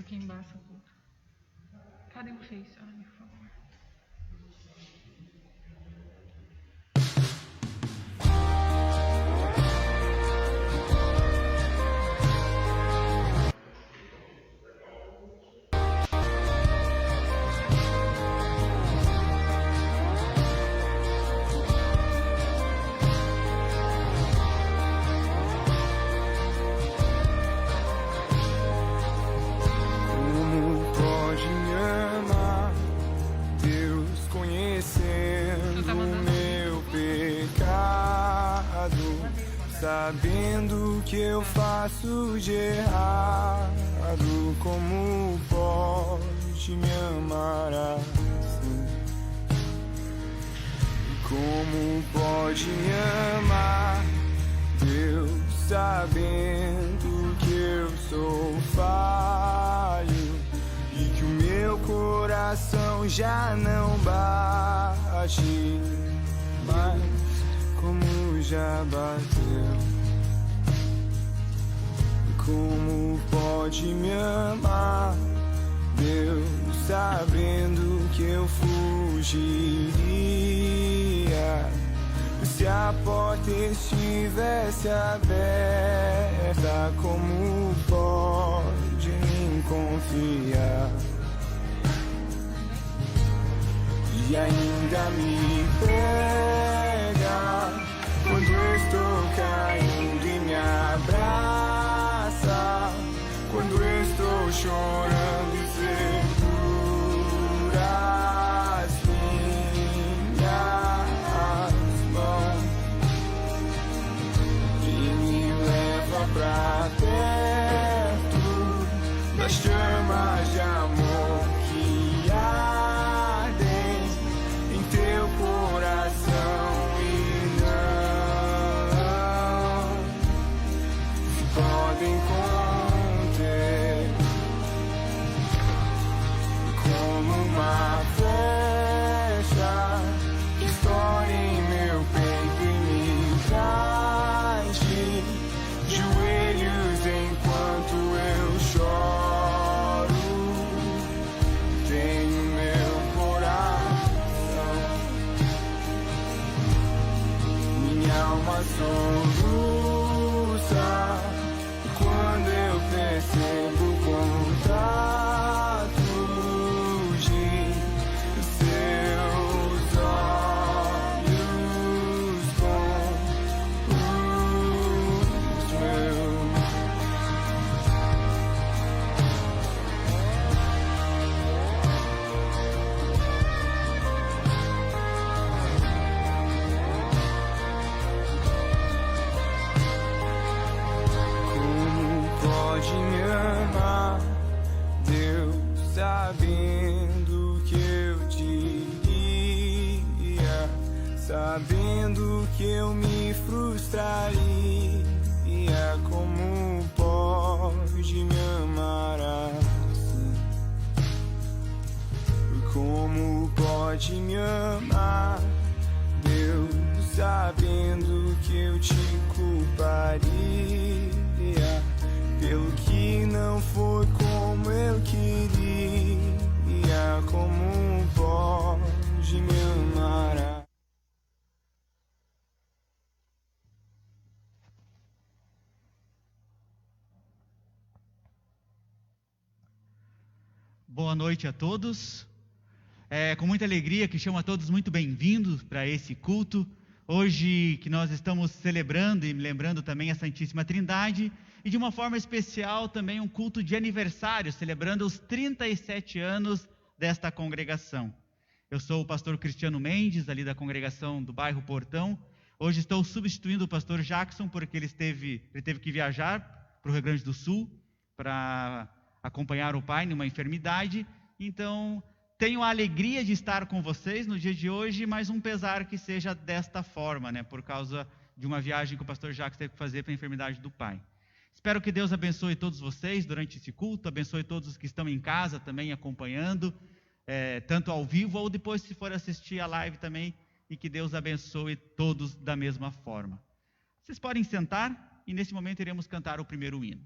que embaça tudo. Cadê o Face? Ai, por favor. Sabendo que eu faço de errado, como pode me amar assim? Como pode me amar, Deus, sabendo que eu sou falho e que o meu coração já não bate mais como já bateu. Como pode me amar, Deus, sabendo que eu fugiria se a porta estivesse aberta? Como pode me confiar e ainda me pega quando eu estou caindo e me abraça, quando eu estou chorando e segura as minhas mãos e me leva pra perto das chamas de amor que ardem em teu coração. Podem conter como uma flecha que estoura em meu peito e me traz de joelhos enquanto eu choro. Tenho meu coração, minha alma soluça quando eu percebo o contato de seus olhos com os meus. Pode me amar, Deus, sabendo que eu diria, sabendo que eu me frustraria. Como pode me amar assim? Como pode me amar, Deus, sabendo que eu te culparia pelo que não foi como eu queria? Como pode me amar? Boa noite a todos. É com muita alegria que chamo a todos muito bem-vindos para esse culto. Hoje que nós estamos celebrando e lembrando também a Santíssima Trindade, e de uma forma especial também um culto de aniversário, celebrando os 37 anos desta congregação. Eu sou o pastor Cristiano Mendes, ali da congregação do bairro Portão. Hoje estou substituindo o pastor Jackson, porque ele teve que viajar para o Rio Grande do Sul para acompanhar o pai numa enfermidade. Então, tenho a alegria de estar com vocês no dia de hoje, mas um pesar que seja desta forma, por causa de uma viagem que o pastor Jackson teve que fazer para a enfermidade do pai. Espero que Deus abençoe todos vocês durante esse culto, abençoe todos os que estão em casa também acompanhando, tanto ao vivo ou depois se for assistir a live também, e que Deus abençoe todos da mesma forma. Vocês podem sentar e nesse momento iremos cantar o primeiro hino.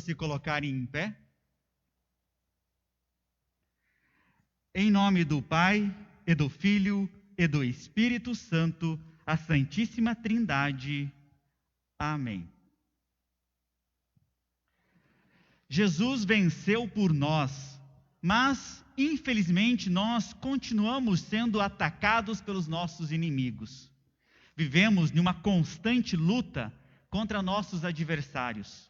se colocarem em pé? Em nome do Pai, e do Filho, e do Espírito Santo, a Santíssima Trindade. Amém. Jesus venceu por nós, mas, infelizmente, nós continuamos sendo atacados pelos nossos inimigos. Vivemos numa constante luta contra nossos adversários.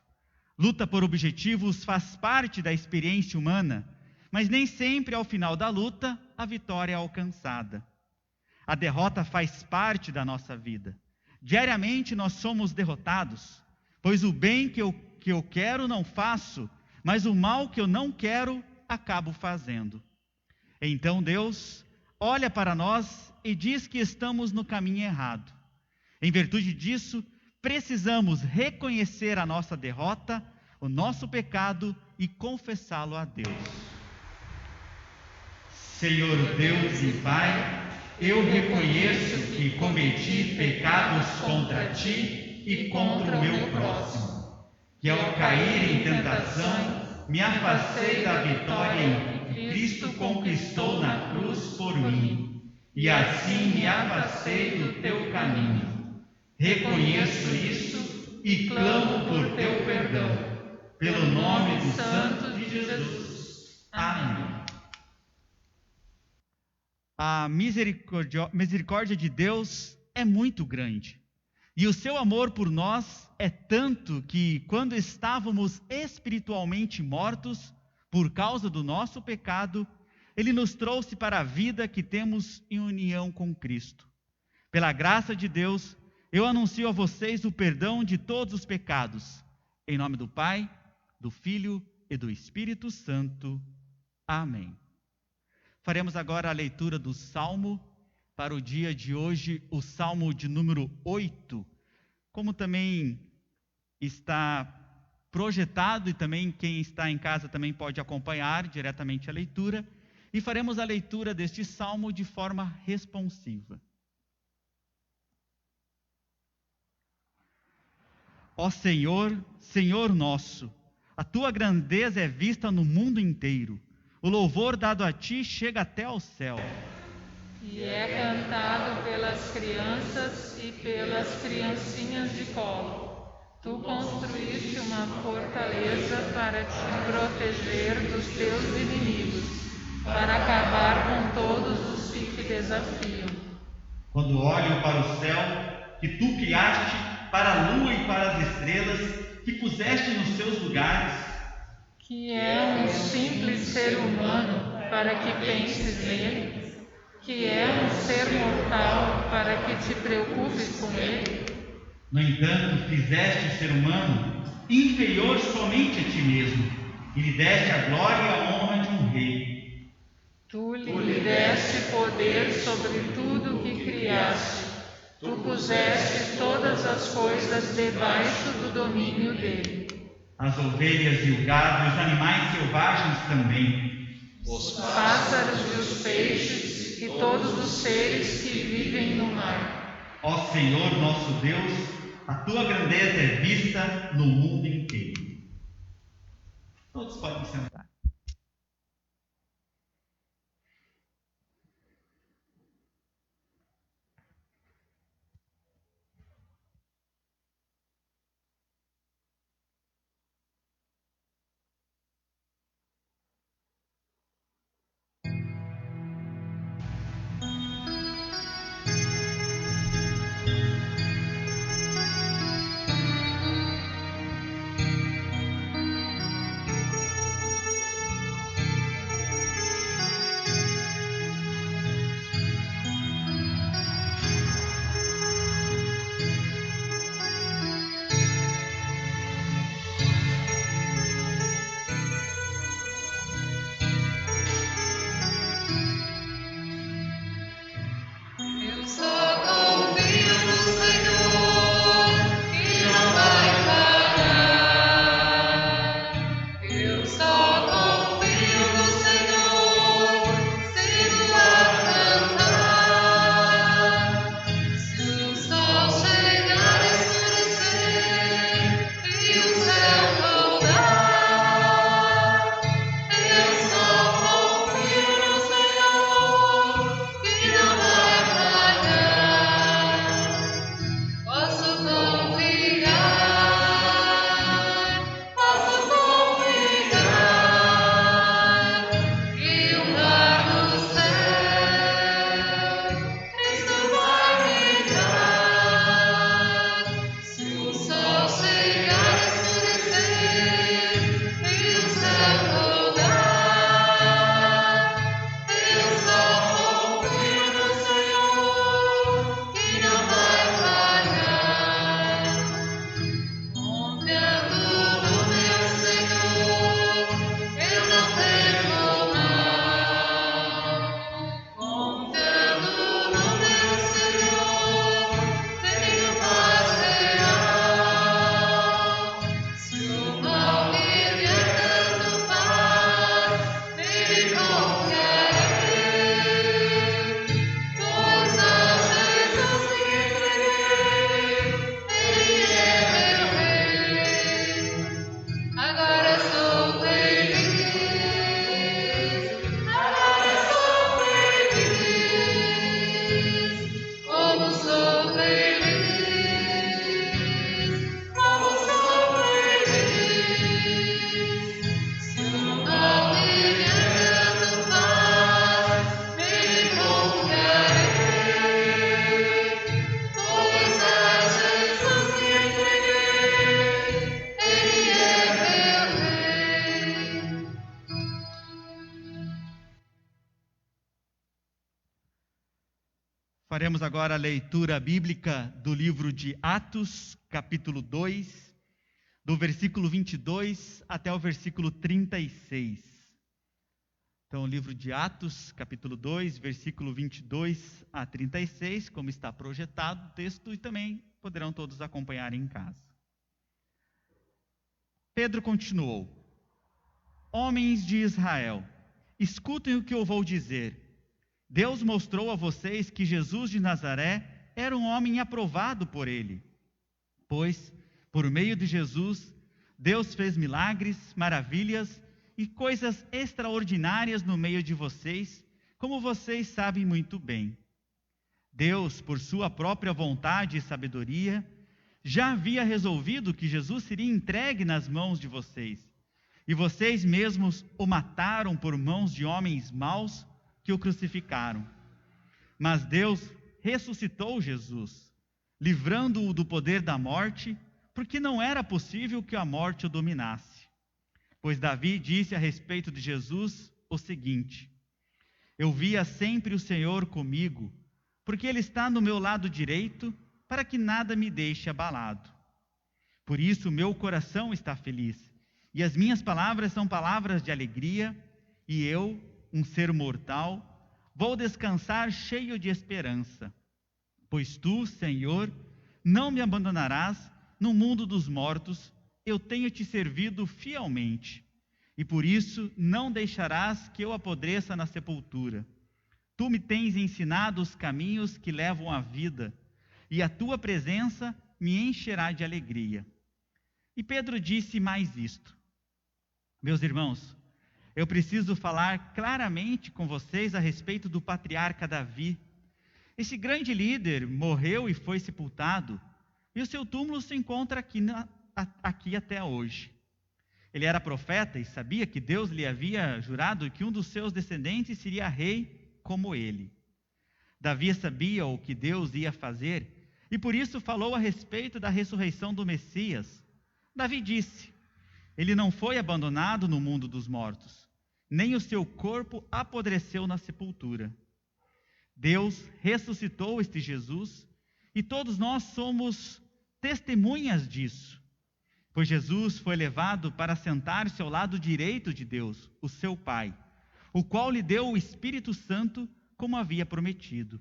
Luta por objetivos faz parte da experiência humana, mas nem sempre ao final da luta a vitória é alcançada. A derrota faz parte da nossa vida. Diariamente nós somos derrotados, pois o bem que eu quero não faço, mas o mal que eu não quero acabo fazendo. Então Deus olha para nós e diz que estamos no caminho errado. Em virtude disso, precisamos reconhecer a nossa derrota, o nosso pecado e confessá-lo a Deus. Senhor Deus e Pai, eu reconheço que cometi pecados contra Ti e contra o meu próximo, que ao cair em tentação, me afastei da vitória que Cristo conquistou na cruz por mim, e assim me afastei do Teu caminho. Reconheço isso e clamo por Teu perdão, pelo nome do Santo de Jesus. Amém. A misericórdia de Deus é muito grande, e o seu amor por nós é tanto que, quando estávamos espiritualmente mortos por causa do nosso pecado, Ele nos trouxe para a vida que temos em união com Cristo. Pela graça de Deus, eu anuncio a vocês o perdão de todos os pecados, em nome do Pai, do Filho e do Espírito Santo. Amém. Faremos agora a leitura do Salmo para o dia de hoje, o Salmo de número 8, como também está projetado, e também quem está em casa também pode acompanhar diretamente a leitura, e faremos a leitura deste Salmo de forma responsiva. Ó Senhor, Senhor nosso, a Tua grandeza é vista no mundo inteiro. O louvor dado a Ti chega até ao céu. E é cantado pelas crianças e pelas criancinhas de colo. Tu construíste uma fortaleza para te proteger dos teus inimigos, para acabar com todos os que te desafiam. Quando olho para o céu, que Tu criaste, para a lua e para as estrelas, que puseste nos seus lugares, que é um simples ser humano para que penses nele, que é um ser mortal para que te preocupes com ele. No entanto, fizeste o ser humano inferior somente a ti mesmo, e lhe deste a glória e a honra de um rei. Tu lhe deste poder sobre tudo o que criaste. Tu puseste todas as coisas debaixo do domínio dele. As ovelhas e o gado e os animais selvagens também, os pássaros e os peixes e todos os seres que vivem no mar. Ó Senhor nosso Deus, a Tua grandeza é vista no mundo inteiro. Todos podem sentar. Faremos agora a leitura bíblica do livro de Atos, capítulo 2, do versículo 22 até o versículo 36. Então, o livro de Atos, capítulo 2, versículo 22 a 36, como está projetado o texto, e também poderão todos acompanhar em casa. Pedro continuou: Homens de Israel, escutem o que eu vou dizer. Deus mostrou a vocês que Jesus de Nazaré era um homem aprovado por ele, pois, por meio de Jesus, Deus fez milagres, maravilhas e coisas extraordinárias no meio de vocês, como vocês sabem muito bem. Deus, por sua própria vontade e sabedoria, já havia resolvido que Jesus seria entregue nas mãos de vocês, e vocês mesmos o mataram por mãos de homens maus que o crucificaram. Mas Deus ressuscitou Jesus, livrando-o do poder da morte, porque não era possível que a morte o dominasse. Pois Davi disse a respeito de Jesus o seguinte: Eu via sempre o Senhor comigo, porque Ele está no meu lado direito, para que nada me deixe abalado. Por isso meu coração está feliz, e as minhas palavras são palavras de alegria, e eu, um ser mortal, vou descansar cheio de esperança. Pois tu, Senhor, não me abandonarás no mundo dos mortos, eu tenho te servido fielmente, e por isso não deixarás que eu apodreça na sepultura. Tu me tens ensinado os caminhos que levam à vida, e a tua presença me encherá de alegria. E Pedro disse mais isto: Meus irmãos, eu preciso falar claramente com vocês a respeito do patriarca Davi. Esse grande líder morreu e foi sepultado, e o seu túmulo se encontra aqui até hoje. Ele era profeta e sabia que Deus lhe havia jurado que um dos seus descendentes seria rei como ele. Davi sabia o que Deus ia fazer, e por isso falou a respeito da ressurreição do Messias. Davi disse: Ele não foi abandonado no mundo dos mortos, nem o seu corpo apodreceu na sepultura. Deus ressuscitou este Jesus, e todos nós somos testemunhas disso, pois Jesus foi levado para sentar-se ao lado direito de Deus, o seu Pai, o qual lhe deu o Espírito Santo, como havia prometido.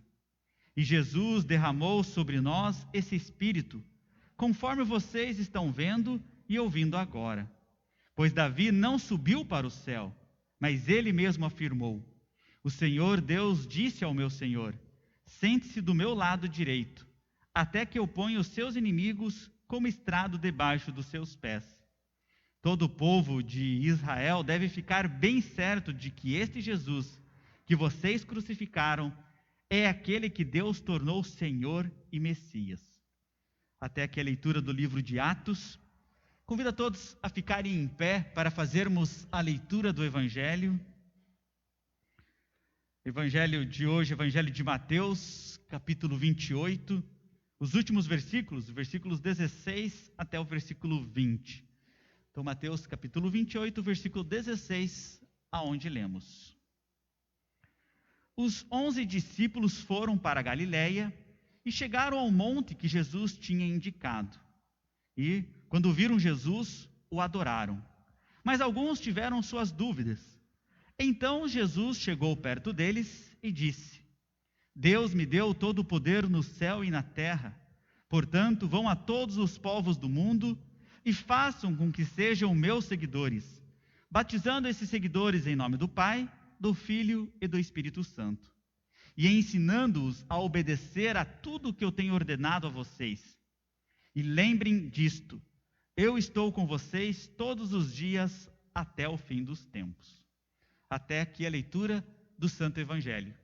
E Jesus derramou sobre nós esse Espírito, conforme vocês estão vendo e ouvindo agora. Pois Davi não subiu para o céu, mas ele mesmo afirmou: O Senhor Deus disse ao meu Senhor: Sente-se do meu lado direito, até que eu ponha os seus inimigos como estrado debaixo dos seus pés. Todo o povo de Israel deve ficar bem certo de que este Jesus, que vocês crucificaram, é aquele que Deus tornou Senhor e Messias. Até aqui a leitura do livro de Atos. Convido a todos a ficarem em pé para fazermos a leitura do Evangelho. Evangelho de hoje, Evangelho de Mateus, capítulo 28, os últimos versículos, versículos 16 até o versículo 20. Então, Mateus, capítulo 28, versículo 16, aonde lemos: Os 11 discípulos foram para a Galiléia e chegaram ao monte que Jesus tinha indicado. E, quando viram Jesus, o adoraram. Mas alguns tiveram suas dúvidas. Então Jesus chegou perto deles e disse: Deus me deu todo o poder no céu e na terra. Portanto, vão a todos os povos do mundo e façam com que sejam meus seguidores, batizando esses seguidores em nome do Pai, do Filho e do Espírito Santo, e ensinando-os a obedecer a tudo o que eu tenho ordenado a vocês. E lembrem disto: eu estou com vocês todos os dias até o fim dos tempos. Até aqui a leitura do Santo Evangelho.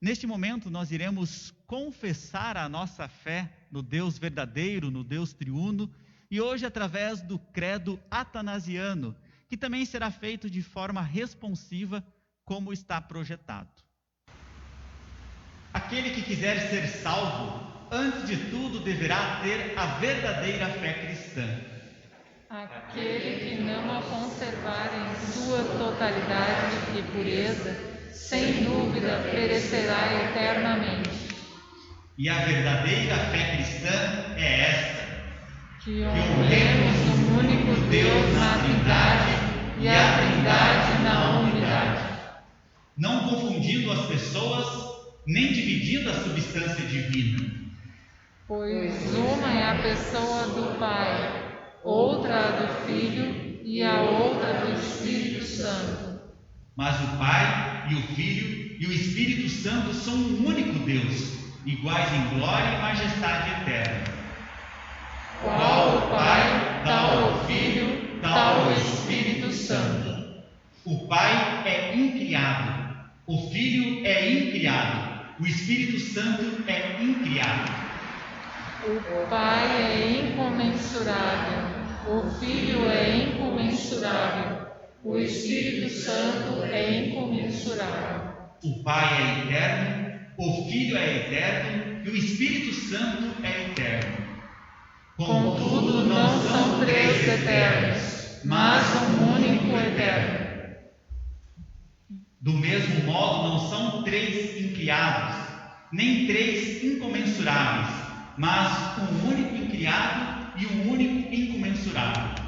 Neste momento nós iremos confessar a nossa fé no Deus verdadeiro, no Deus triuno, e hoje através do credo atanasiano, que também será feito de forma responsiva, como está projetado. Aquele que quiser ser salvo, antes de tudo deverá ter a verdadeira fé cristã. Aquele que não a conservar em sua totalidade e pureza, sem dúvida perecerá eternamente. E a verdadeira fé cristã é esta: que honremos o único Deus na Trindade e a Trindade na unidade, não confundindo as pessoas, nem dividindo a substância divina. pois uma é a pessoa do Pai, outra a do Filho e a outra do Espírito Santo. Mas o Pai e o Filho e o Espírito Santo são um único Deus, iguais em glória e majestade eterna. Qual o Pai, tal o Filho, tal o Espírito Santo. O Pai é incriado, o Filho é incriado, o Espírito Santo é incriado. O Pai é incomensurável, o Filho é incomensurável, o Espírito Santo é incomensurável. O Pai é eterno, o Filho é eterno e o Espírito Santo é eterno. Contudo, não são três eternos, mas um único eterno. Do mesmo modo, não são três incriados, nem três incomensuráveis, mas um único incriado e um único incomensurável.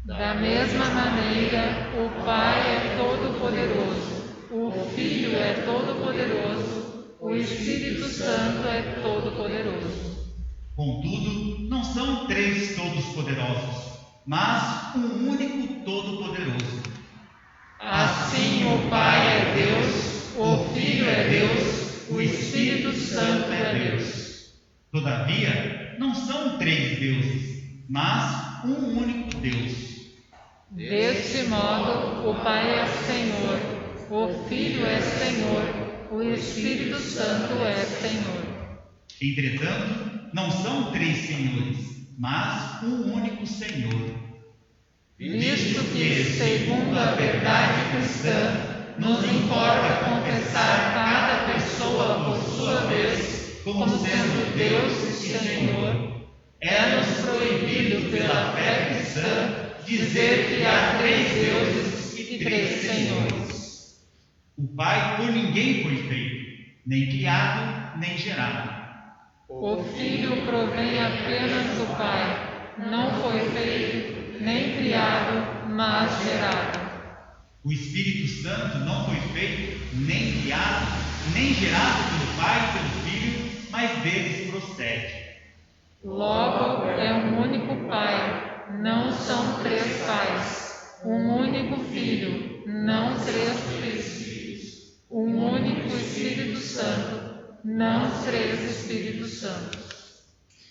Da mesma maneira, o Pai é todo-poderoso, o Filho é todo-poderoso, o Espírito Santo é todo-poderoso. Contudo, não são três todos-poderosos, mas um único todo-poderoso. Assim, o Pai é Deus, o Filho é Deus, o Espírito Santo é Deus. Todavia, não são três deuses, mas um único Deus. Deste modo, o Pai é Senhor, o Filho é Senhor, o Espírito Santo é Senhor. Entretanto, não são três senhores, mas um único Senhor. Visto que, segundo a verdade cristã, nos importa confessar cada pessoa por sua vez como sendo Deus e Senhor, é-nos proibido pela fé cristã dizer que há três deuses e três senhores. O Pai por ninguém foi feito, nem criado, nem gerado. O Filho provém apenas do Pai, não foi feito, nem criado, mas gerado. O Espírito Santo não foi feito, nem criado, nem gerado pelo Pai e pelo Filho, mas deles procede. Logo, é um único Pai, não são três pais. Um único Filho, não três filhos. Um único Espírito Santo, não três Espíritos Santos.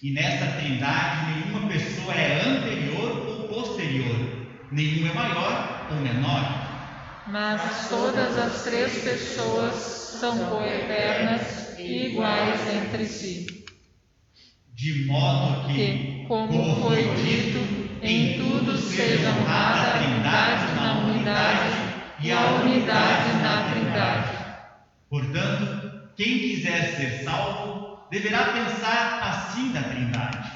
E nesta trindade nenhuma pessoa é anterior ou posterior, nenhum é maior ou menor. Mas todas as três pessoas são coeternas e iguais entre si. De modo que, como foi dito, em tudo seja honrada a Trindade na unidade e a unidade na Trindade. Portanto, quem quiser ser salvo, deverá pensar assim na Trindade.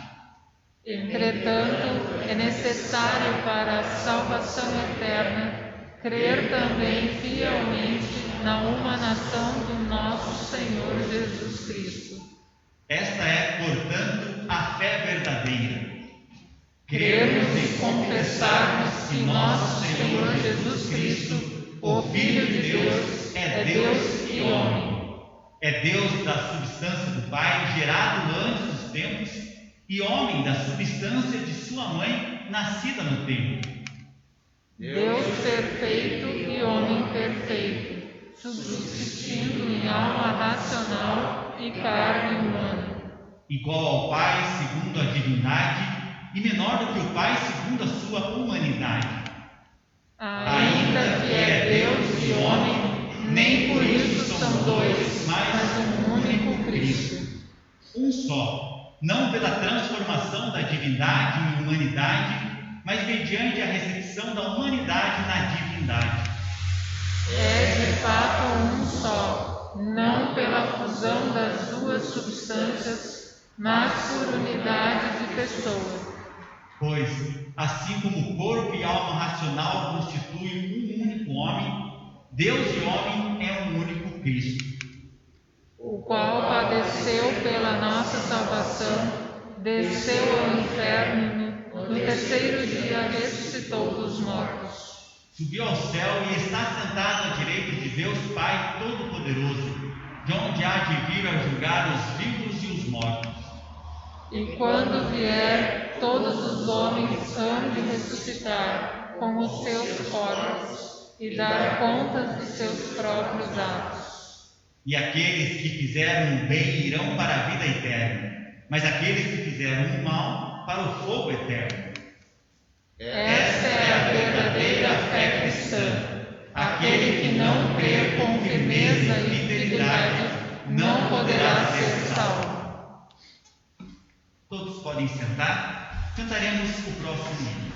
Entretanto, é necessário para a salvação eterna crer também fielmente na humanação do nosso Senhor Jesus Cristo. Esta é, portanto, a fé verdadeira. Crermos e confessarmos que nosso Senhor Jesus Cristo, o Filho de Deus, é Deus e homem. É Deus da substância do Pai, gerado antes dos tempos, e homem da substância de sua mãe, nascida no tempo. Deus perfeito e homem perfeito, subsistindo em alma racional e carne humana. Igual ao Pai segundo a divindade e menor do que o Pai segundo a sua humanidade. Ainda que é Deus e homem, nem por isso são dois, mas um único Cristo. Um só, não pela transformação da divindade em humanidade, mas mediante a recepção da humanidade na divindade. É de fato um só, não pela fusão das duas substâncias, mas por unidade de pessoa. Pois, assim como corpo e alma racional constituem um único homem, Deus e homem é um único Cristo. O qual padeceu padeceu pela nossa salvação, desceu ao inferno, no terceiro dia ressuscitou dos mortos. Subiu ao céu e está sentado à direita de Deus Pai Todo-Poderoso, de onde há de vir a julgar os vivos e os mortos. E quando vier, todos os homens hão de ressuscitar com os seus corpos e dar contas dos seus próprios atos. E aqueles que fizeram o bem irão para a vida eterna, mas aqueles que fizeram o mal para o fogo eterno. Esta é a verdadeira fé cristã. Aquele que não crer com firmeza e fidelidade não poderá ser salvo. Todos podem sentar. Cantaremos o próximo hino.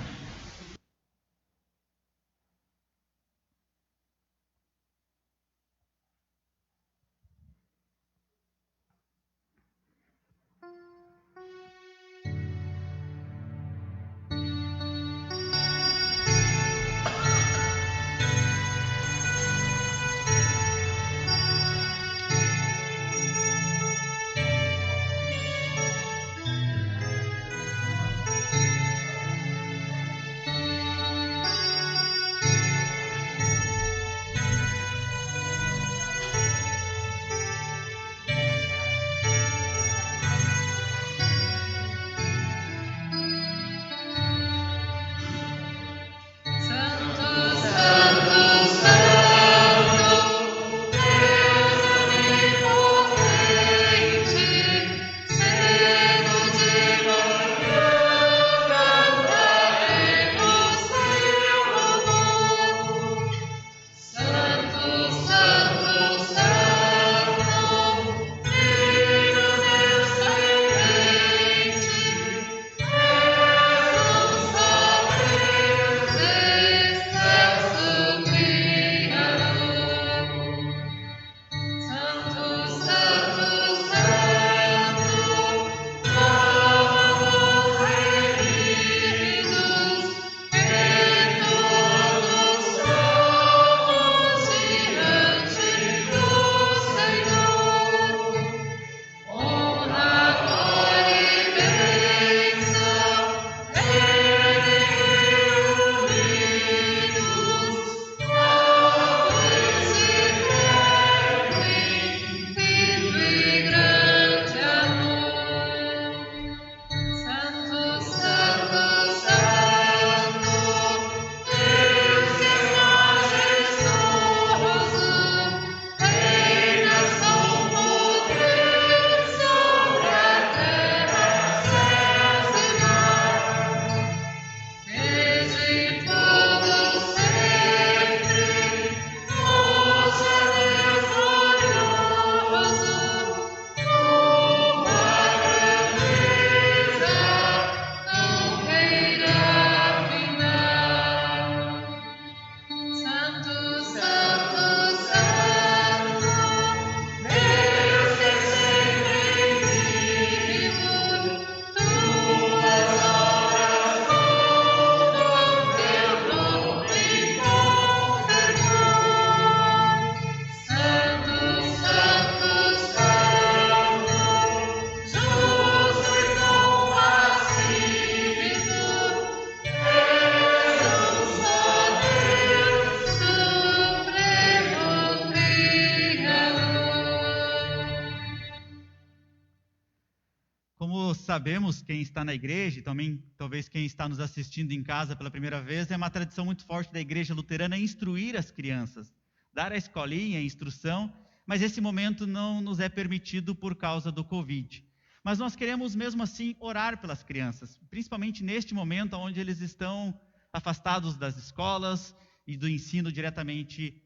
Sabemos, quem está na igreja e também talvez quem está nos assistindo em casa pela primeira vez, é uma tradição muito forte da igreja luterana instruir as crianças, dar a escolinha, a instrução, mas esse momento não nos é permitido por causa do Covid. Mas nós queremos mesmo assim orar pelas crianças, principalmente neste momento onde eles estão afastados das escolas e do ensino diretamente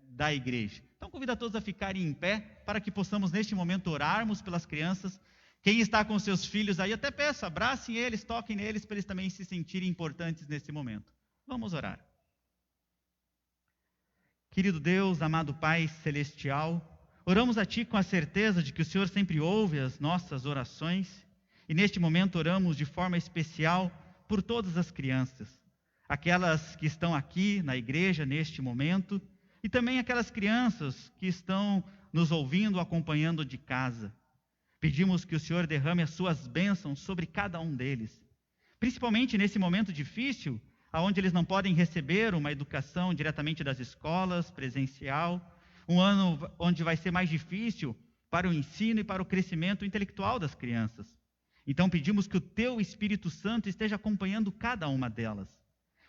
da igreja. Então convido a todos a ficarem em pé para que possamos neste momento orarmos pelas crianças. Quem está com seus filhos aí, até peço, abracem eles, toquem neles, para eles também se sentirem importantes nesse momento. Vamos orar. Querido Deus, amado Pai Celestial, oramos a Ti com a certeza de que o Senhor sempre ouve as nossas orações, e neste momento oramos de forma especial por todas as crianças, aquelas que estão aqui na igreja neste momento, e também aquelas crianças que estão nos ouvindo, acompanhando de casa. Pedimos que o Senhor derrame as suas bênçãos sobre cada um deles, principalmente nesse momento difícil, onde eles não podem receber uma educação diretamente das escolas, presencial, um ano onde vai ser mais difícil para o ensino e para o crescimento intelectual das crianças. Então pedimos que o Teu Espírito Santo esteja acompanhando cada uma delas,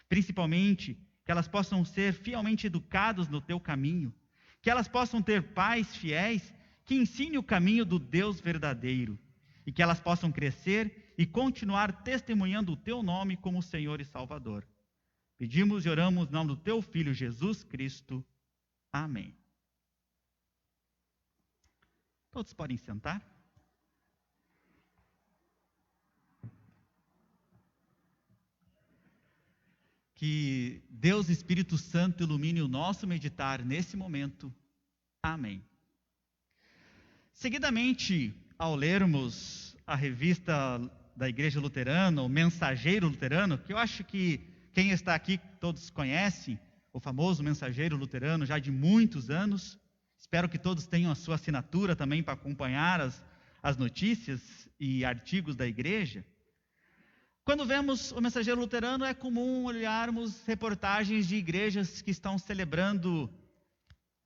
principalmente que elas possam ser fielmente educadas no Teu caminho, que elas possam ter pais fiéis que ensinem o caminho do Deus verdadeiro, e que elas possam crescer e continuar testemunhando o Teu nome como Senhor e Salvador. Pedimos e oramos no nome do Teu Filho Jesus Cristo. Amém. Todos podem sentar. Que Deus Espírito Santo ilumine o nosso meditar nesse momento. Amém. Seguidamente, ao lermos a revista da Igreja Luterana, o Mensageiro Luterano, que eu acho que quem está aqui todos conhecem, o famoso Mensageiro Luterano já de muitos anos. Espero que todos tenham a sua assinatura também para acompanhar as notícias e artigos da igreja. Quando vemos o Mensageiro Luterano, é comum olharmos reportagens de igrejas que estão celebrando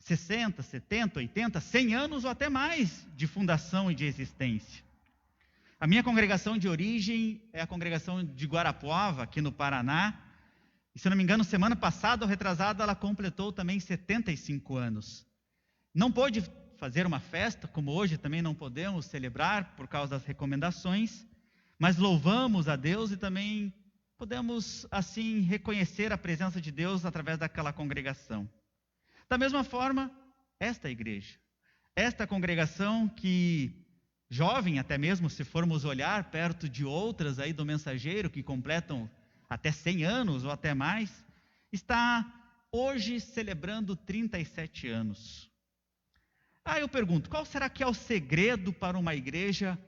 60, 70, 80, 100 anos ou até mais de fundação e de existência. A minha congregação de origem é a congregação de Guarapuava, aqui no Paraná. E, se não me engano, semana passada ou retrasada, ela completou também 75 anos. Não pôde fazer uma festa, como hoje também não podemos celebrar por causa das recomendações, mas louvamos a Deus e também podemos, assim, reconhecer a presença de Deus através daquela congregação. Da mesma forma, esta igreja, esta congregação que, jovem até mesmo, se formos olhar perto de outras aí do Mensageiro, que completam até 100 anos ou até mais, está hoje celebrando 37 anos. Eu pergunto, qual será que é o segredo para uma igreja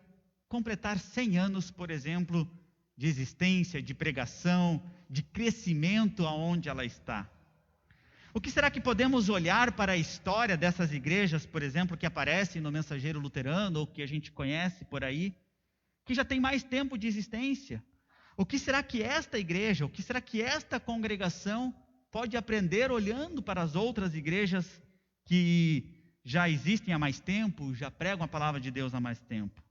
completar 100 anos, por exemplo, de existência, de pregação, de crescimento aonde ela está? O que será que podemos olhar para a história dessas igrejas, por exemplo, que aparecem no Mensageiro Luterano, ou que a gente conhece por aí, que já tem mais tempo de existência? O que será que esta igreja, o que será que esta congregação pode aprender olhando para as outras igrejas que já existem há mais tempo, já pregam a palavra de Deus há mais tempo?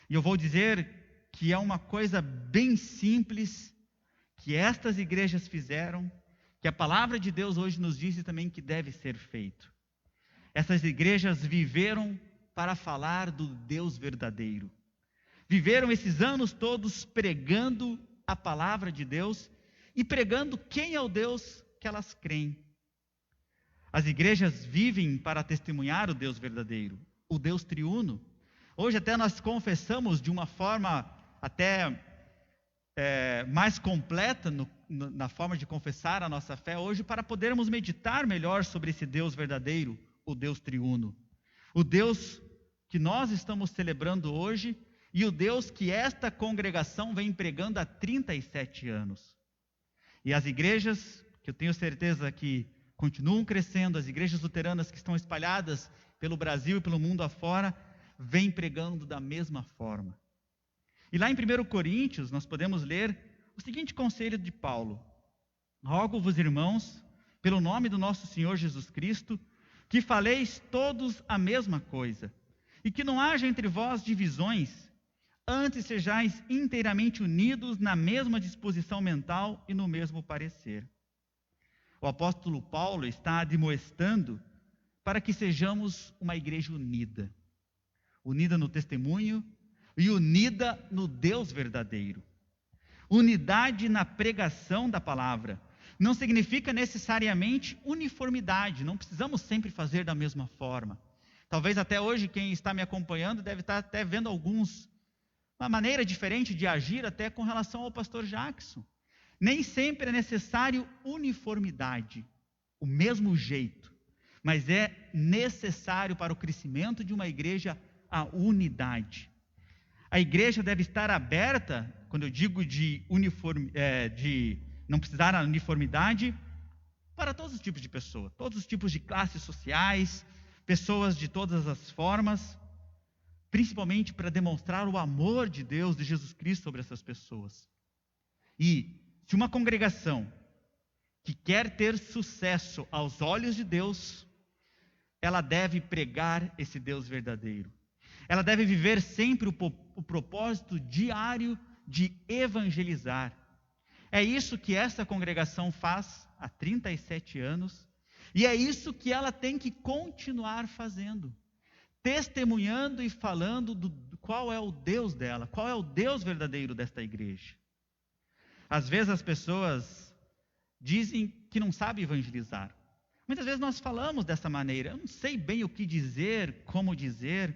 E eu vou dizer que é uma coisa bem simples que estas igrejas fizeram, que a palavra de Deus hoje nos diz também que deve ser feito. Essas igrejas viveram para falar do Deus verdadeiro. Viveram esses anos todos pregando a palavra de Deus e pregando quem é o Deus que elas creem. As igrejas vivem para testemunhar o Deus verdadeiro, o Deus triuno. Hoje até nós confessamos de uma forma até mais completa na forma de confessar a nossa fé hoje, para podermos meditar melhor sobre esse Deus verdadeiro, o Deus triuno. O Deus que nós estamos celebrando hoje e o Deus que esta congregação vem pregando há 37 anos. E as igrejas, que eu tenho certeza que continuam crescendo, as igrejas luteranas que estão espalhadas pelo Brasil e pelo mundo afora, vêm pregando da mesma forma. E lá em 1 Coríntios, nós podemos ler o seguinte conselho de Paulo: rogo-vos, irmãos, pelo nome do nosso Senhor Jesus Cristo, que faleis todos a mesma coisa, e que não haja entre vós divisões, antes sejais inteiramente unidos na mesma disposição mental e no mesmo parecer. O apóstolo Paulo está admoestando para que sejamos uma igreja unida, unida no testemunho e unida no Deus verdadeiro. Unidade na pregação da palavra não significa necessariamente uniformidade, não precisamos sempre fazer da mesma forma. Talvez até hoje quem está me acompanhando deve estar até vendo uma maneira diferente de agir até com relação ao pastor Jackson. Nem sempre é necessário uniformidade, o mesmo jeito, mas é necessário para o crescimento de uma igreja a unidade. A igreja deve estar aberta, quando eu digo de não precisar da uniformidade, para todos os tipos de pessoas, todos os tipos de classes sociais, pessoas de todas as formas, principalmente para demonstrar o amor de Deus, de Jesus Cristo sobre essas pessoas. E se uma congregação que quer ter sucesso aos olhos de Deus, ela deve pregar esse Deus verdadeiro. Ela deve viver sempre o propósito diário de evangelizar. É isso que essa congregação faz há 37 anos, e é isso que ela tem que continuar fazendo, testemunhando e falando qual é o Deus dela, qual é o Deus verdadeiro desta igreja. Às vezes as pessoas dizem que não sabem evangelizar. Muitas vezes nós falamos dessa maneira, eu não sei bem o que dizer, como dizer.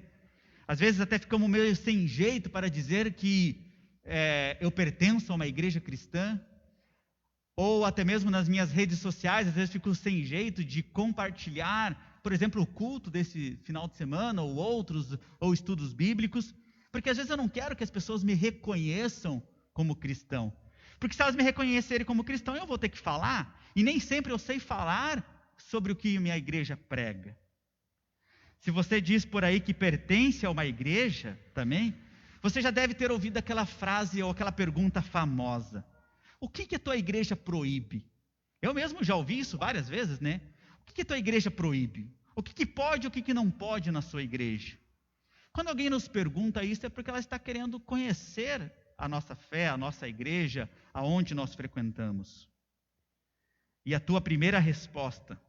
Às vezes até ficamos meio sem jeito para dizer que eu pertenço a uma igreja cristã. Ou até mesmo nas minhas redes sociais, às vezes fico sem jeito de compartilhar, por exemplo, o culto desse final de semana, ou outros, ou estudos bíblicos, porque às vezes eu não quero que as pessoas me reconheçam como cristão. Porque se elas me reconhecerem como cristão, eu vou ter que falar, e nem sempre eu sei falar sobre o que minha igreja prega. Se você diz por aí que pertence a uma igreja também, você já deve ter ouvido aquela frase ou aquela pergunta famosa: o que a tua igreja proíbe? Eu mesmo já ouvi isso várias vezes, né? O que a tua igreja proíbe? O que pode e o que não pode na sua igreja? Quando alguém nos pergunta isso, é porque ela está querendo conhecer a nossa fé, a nossa igreja, aonde nós frequentamos. E a tua primeira resposta,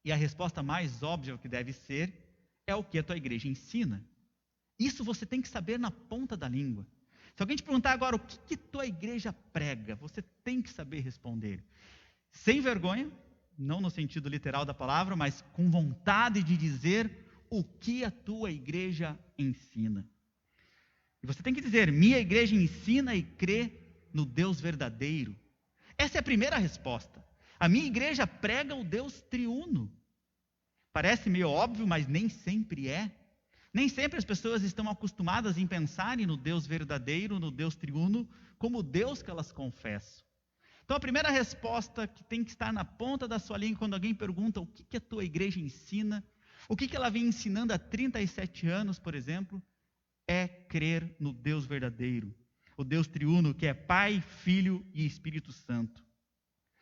e a resposta mais óbvia que deve ser, é o que a tua igreja ensina. Isso você tem que saber na ponta da língua. Se alguém te perguntar agora o que tua igreja prega, você tem que saber responder. Sem vergonha, não no sentido literal da palavra, mas com vontade de dizer o que a tua igreja ensina. E você tem que dizer: minha igreja ensina e crê no Deus verdadeiro. Essa é a primeira resposta. A minha igreja prega o Deus triuno. Parece meio óbvio, mas nem sempre é. Nem sempre as pessoas estão acostumadas em pensarem no Deus verdadeiro, no Deus triuno, como o Deus que elas confessam. Então a primeira resposta que tem que estar na ponta da sua língua quando alguém pergunta o que a tua igreja ensina, o que ela vem ensinando há 37 anos, por exemplo, é crer no Deus verdadeiro, o Deus triuno, que é Pai, Filho e Espírito Santo.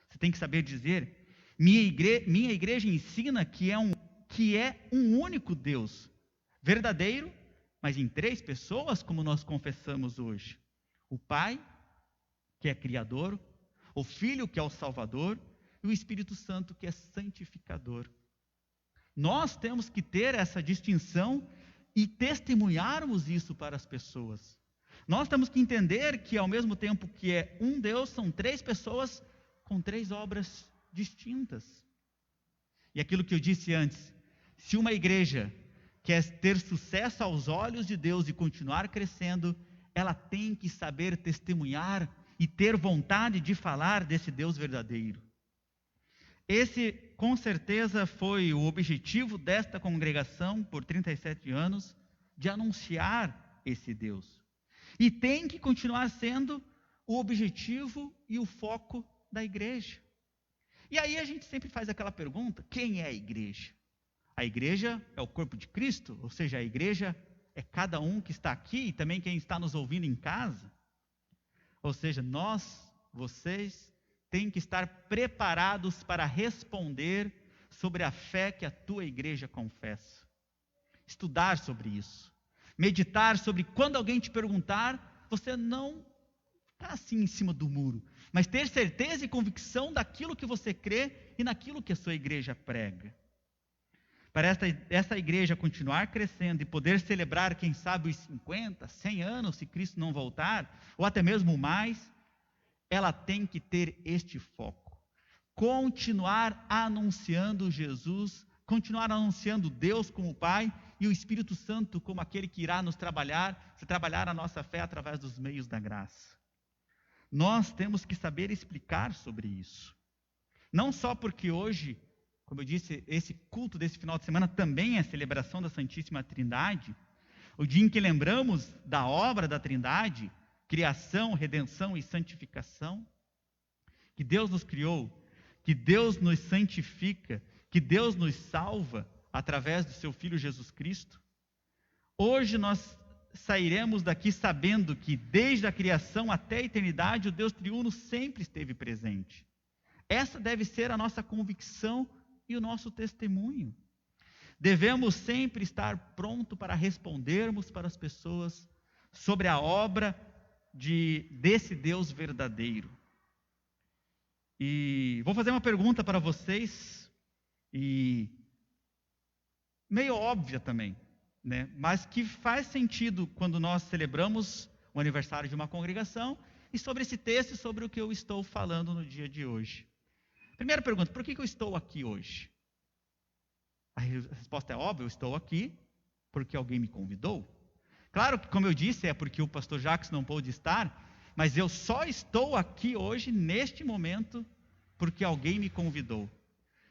Você tem que saber dizer: minha igreja ensina que é um único Deus, verdadeiro, mas em 3 pessoas, como nós confessamos hoje. O Pai, que é Criador, o Filho, que é o Salvador, e o Espírito Santo, que é santificador. Nós temos que ter essa distinção e testemunharmos isso para as pessoas. Nós temos que entender que, ao mesmo tempo que é um Deus, são 3 pessoas com 3 obras distintas. E aquilo que eu disse antes, se uma igreja quer ter sucesso aos olhos de Deus e continuar crescendo, ela tem que saber testemunhar e ter vontade de falar desse Deus verdadeiro. Esse, com certeza, foi o objetivo desta congregação por 37 anos, de anunciar esse Deus. E tem que continuar sendo o objetivo e o foco da igreja. E aí a gente sempre faz aquela pergunta: quem é a igreja? A igreja é o corpo de Cristo, ou seja, a igreja é cada um que está aqui e também quem está nos ouvindo em casa. Ou seja, vocês, têm que estar preparados para responder sobre a fé que a tua igreja confessa. Estudar sobre isso. Meditar sobre quando alguém te perguntar, você não ficar assim em cima do muro, mas ter certeza e convicção daquilo que você crê e naquilo que a sua igreja prega. Para essa igreja continuar crescendo e poder celebrar, quem sabe, os 50, 100 anos, se Cristo não voltar, ou até mesmo mais, ela tem que ter este foco. Continuar anunciando Jesus, continuar anunciando Deus como Pai e o Espírito Santo como aquele que irá nos trabalhar a nossa fé através dos meios da graça. Nós temos que saber explicar sobre isso. Não só porque hoje, como eu disse, esse culto desse final de semana também é a celebração da Santíssima Trindade, o dia em que lembramos da obra da Trindade, criação, redenção e santificação, que Deus nos criou, que Deus nos santifica, que Deus nos salva, através do seu Filho Jesus Cristo, hoje nós sairemos daqui sabendo que desde a criação até a eternidade o Deus triuno sempre esteve presente. Essa deve ser a nossa convicção e o nosso testemunho. Devemos sempre estar pronto para respondermos para as pessoas sobre a obra desse Deus verdadeiro. E vou fazer uma pergunta para vocês, e meio óbvia também, né? Mas que faz sentido quando nós celebramos o aniversário de uma congregação, e sobre esse texto e sobre o que eu estou falando no dia de hoje. Primeira pergunta: por que eu estou aqui hoje? A resposta é óbvia: eu estou aqui porque alguém me convidou. Claro que, como eu disse, é porque o pastor Jacques não pôde estar, mas eu só estou aqui hoje, neste momento, porque alguém me convidou.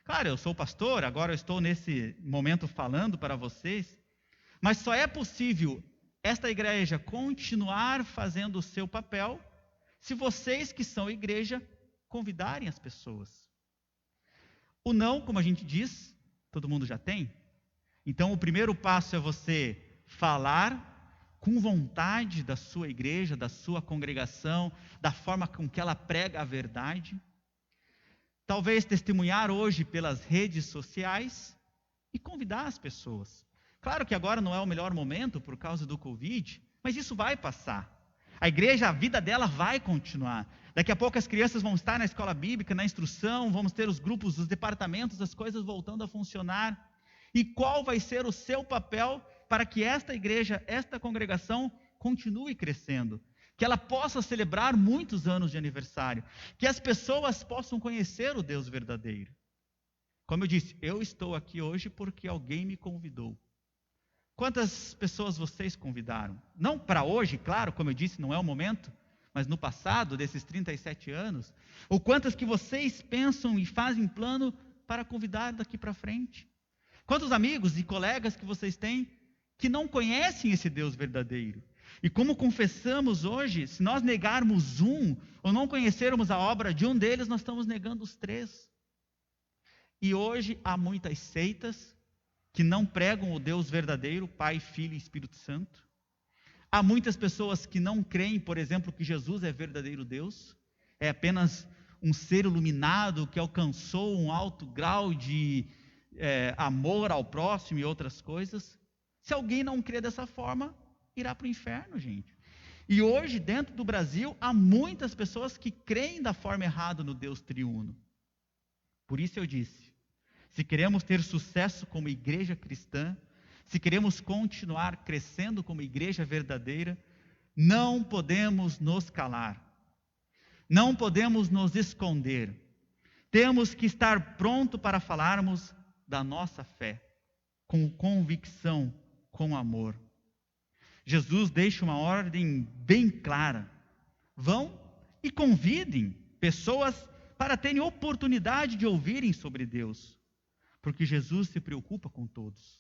Claro, eu sou pastor, agora eu estou nesse momento falando para vocês, mas só é possível esta igreja continuar fazendo o seu papel se vocês que são igreja convidarem as pessoas. O não, como a gente diz, todo mundo já tem. Então o primeiro passo é você falar com vontade da sua igreja, da sua congregação, da forma com que ela prega a verdade. Talvez testemunhar hoje pelas redes sociais e convidar as pessoas. Claro que agora não é o melhor momento por causa do Covid, mas isso vai passar. A igreja, a vida dela vai continuar. Daqui a pouco as crianças vão estar na escola bíblica, na instrução, vamos ter os grupos, os departamentos, as coisas voltando a funcionar. E qual vai ser o seu papel para que esta igreja, esta congregação, continue crescendo? Que ela possa celebrar muitos anos de aniversário. Que as pessoas possam conhecer o Deus verdadeiro. Como eu disse, eu estou aqui hoje porque alguém me convidou. Quantas pessoas vocês convidaram? Não para hoje, claro, como eu disse, não é o momento, mas no passado, desses 37 anos. Ou quantas que vocês pensam e fazem plano para convidar daqui para frente? Quantos amigos e colegas que vocês têm que não conhecem esse Deus verdadeiro? E como confessamos hoje, se nós negarmos um, ou não conhecermos a obra de um deles, nós estamos negando os três. E hoje há muitas seitas que não pregam o Deus verdadeiro, Pai, Filho e Espírito Santo. Há muitas pessoas que não creem, por exemplo, que Jesus é verdadeiro Deus, é apenas um ser iluminado que alcançou um alto grau de amor ao próximo e outras coisas. Se alguém não crê dessa forma, irá para o inferno, gente. E hoje, dentro do Brasil, há muitas pessoas que creem da forma errada no Deus triuno. Por isso eu disse, se queremos ter sucesso como igreja cristã, se queremos continuar crescendo como igreja verdadeira, não podemos nos calar, não podemos nos esconder, temos que estar pronto para falarmos da nossa fé, com convicção, com amor. Jesus deixa uma ordem bem clara: vão e convidem pessoas para terem oportunidade de ouvirem sobre Deus, porque Jesus se preocupa com todos.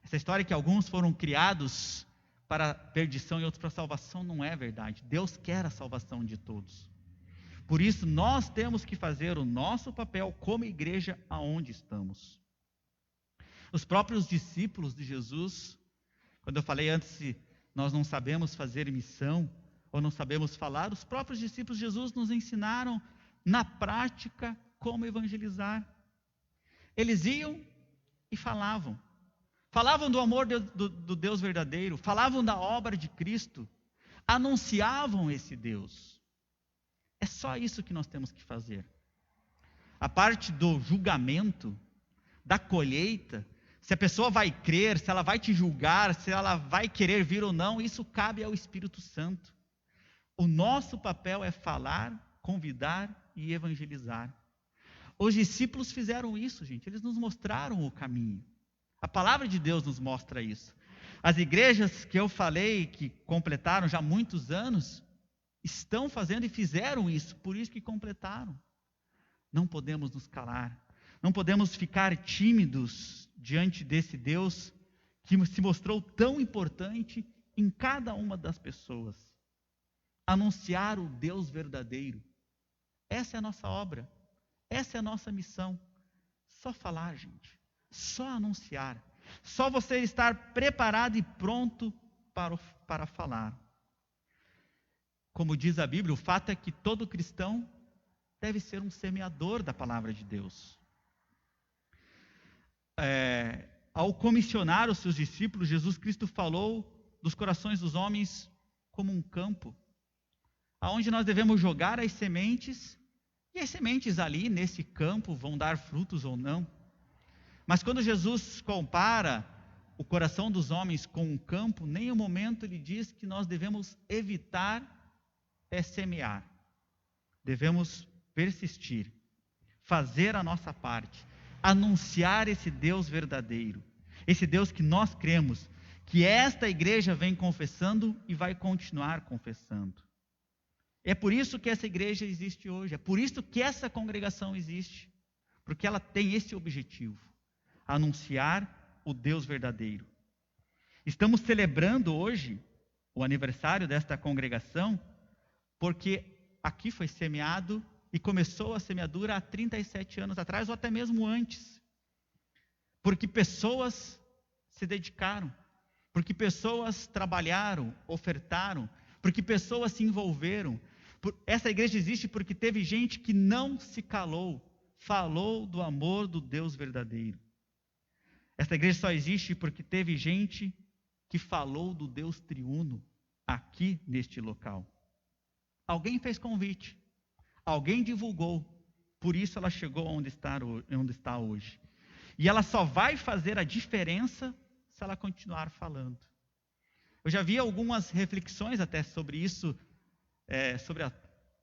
Essa história que alguns foram criados para perdição e outros para salvação não é verdade. Deus quer a salvação de todos. Por isso nós temos que fazer o nosso papel como igreja aonde estamos. Os próprios discípulos de Jesus, quando eu falei antes, se nós não sabemos fazer missão ou não sabemos falar, os próprios discípulos de Jesus nos ensinaram na prática como evangelizar. Eles iam e falavam do amor do Deus verdadeiro, falavam da obra de Cristo, anunciavam esse Deus. É só isso que nós temos que fazer. A parte do julgamento, da colheita, se a pessoa vai crer, se ela vai te julgar, se ela vai querer vir ou não, isso cabe ao Espírito Santo. O nosso papel é falar, convidar e evangelizar. Os discípulos fizeram isso, gente. Eles nos mostraram o caminho. A palavra de Deus nos mostra isso. As igrejas que eu falei, que completaram já muitos anos, estão fazendo e fizeram isso, por isso que completaram. Não podemos nos calar. Não podemos ficar tímidos diante desse Deus que se mostrou tão importante em cada uma das pessoas. Anunciar o Deus verdadeiro. Essa é a nossa obra. Essa é a nossa missão. Só falar, gente. Só anunciar. Só você estar preparado e pronto para falar. Como diz a Bíblia, o fato é que todo cristão deve ser um semeador da palavra de Deus. Ao comissionar os seus discípulos, Jesus Cristo falou dos corações dos homens como um campo, aonde nós devemos jogar as sementes, e as sementes ali nesse campo vão dar frutos ou não. Mas quando Jesus compara o coração dos homens com um campo, em nenhum momento ele diz que nós devemos evitar semear. Devemos persistir, fazer a nossa parte, anunciar esse Deus verdadeiro, esse Deus que nós cremos, que esta igreja vem confessando e vai continuar confessando. É por isso que essa igreja existe hoje, é por isso que essa congregação existe, porque ela tem esse objetivo, anunciar o Deus verdadeiro. Estamos celebrando hoje o aniversário desta congregação, porque aqui foi semeado e começou a semeadura há 37 anos atrás, ou até mesmo antes. Porque pessoas se dedicaram, porque pessoas trabalharam, ofertaram, porque pessoas se envolveram. Essa igreja existe porque teve gente que não se calou, falou do amor do Deus verdadeiro. Essa igreja só existe porque teve gente que falou do Deus triuno aqui neste local. Alguém fez convite, alguém divulgou, por isso ela chegou onde está hoje. E ela só vai fazer a diferença se ela continuar falando. Eu já vi algumas reflexões até sobre isso, sobre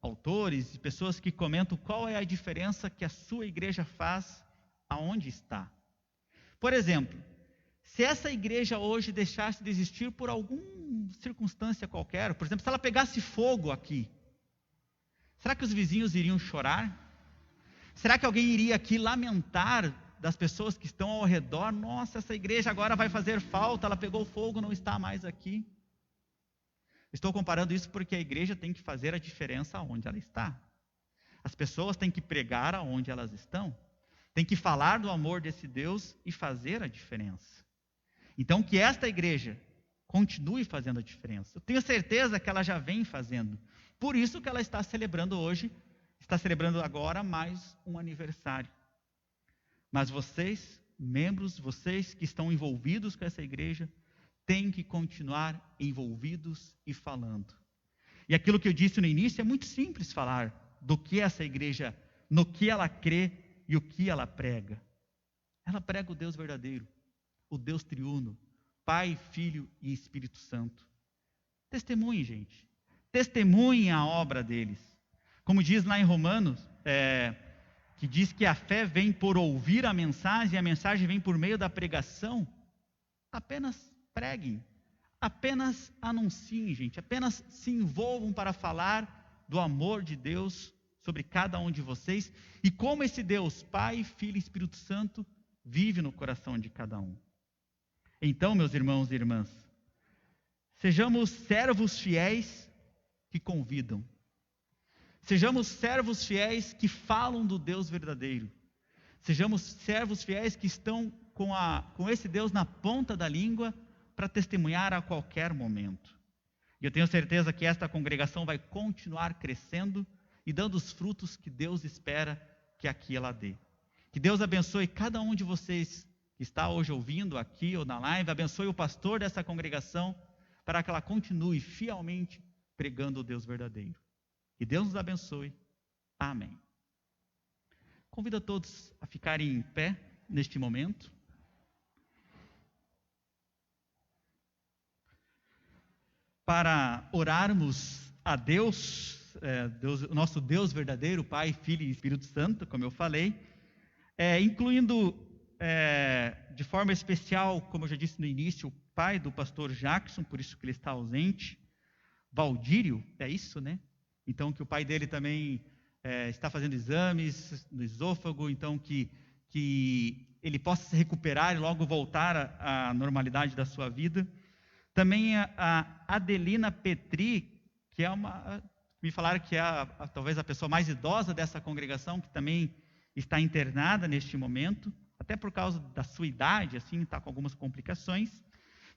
autores e pessoas que comentam qual é a diferença que a sua igreja faz aonde está. Por exemplo, se essa igreja hoje deixasse de existir por alguma circunstância qualquer, por exemplo, se ela pegasse fogo aqui, será que os vizinhos iriam chorar? Será que alguém iria aqui lamentar das pessoas que estão ao redor? Nossa, essa igreja agora vai fazer falta, ela pegou fogo, não está mais aqui. Estou comparando isso porque a igreja tem que fazer a diferença onde ela está. As pessoas têm que pregar aonde elas estão. Tem que falar do amor desse Deus e fazer a diferença. Então, que esta igreja continue fazendo a diferença. Eu tenho certeza que ela já vem fazendo. Por isso que ela está celebrando hoje, está celebrando agora mais um aniversário. Mas vocês, membros, vocês que estão envolvidos com essa igreja, têm que continuar envolvidos e falando. E aquilo que eu disse no início é muito simples falar do que essa igreja, no que ela crê e o que ela prega. Ela prega o Deus verdadeiro, o Deus triuno, Pai, Filho e Espírito Santo. Testemunhe, gente. Testemunhem a obra deles. Como diz lá em Romanos, que diz que a fé vem por ouvir a mensagem, e a mensagem vem por meio da pregação. Apenas preguem, apenas anunciem, gente, apenas se envolvam para falar do amor de Deus sobre cada um de vocês e como esse Deus, Pai, Filho e Espírito Santo, vive no coração de cada um. Então, meus irmãos e irmãs, sejamos servos fiéis que convidam. Sejamos servos fiéis que falam do Deus verdadeiro. Sejamos servos fiéis que estão com esse Deus na ponta da língua para testemunhar a qualquer momento. E eu tenho certeza que esta congregação vai continuar crescendo e dando os frutos que Deus espera que aqui ela dê. Que Deus abençoe cada um de vocês que está hoje ouvindo aqui ou na live, abençoe o pastor dessa congregação para que ela continue fielmente pregando o Deus verdadeiro. Que Deus nos abençoe. Amém. Convido a todos a ficarem em pé neste momento. Para orarmos a Deus, nosso Deus verdadeiro, Pai, Filho e Espírito Santo, como eu falei, incluindo de forma especial, como eu já disse no início, o pai do pastor Jackson, por isso que ele está ausente, Valdírio, é isso, né? Então, que o pai dele também está fazendo exames no esôfago, então que ele possa se recuperar e logo voltar à normalidade da sua vida. Também a Adelina Petri, que me falaram que é talvez a pessoa mais idosa dessa congregação, que também está internada neste momento. até por causa da sua idade, assim, está com algumas complicações.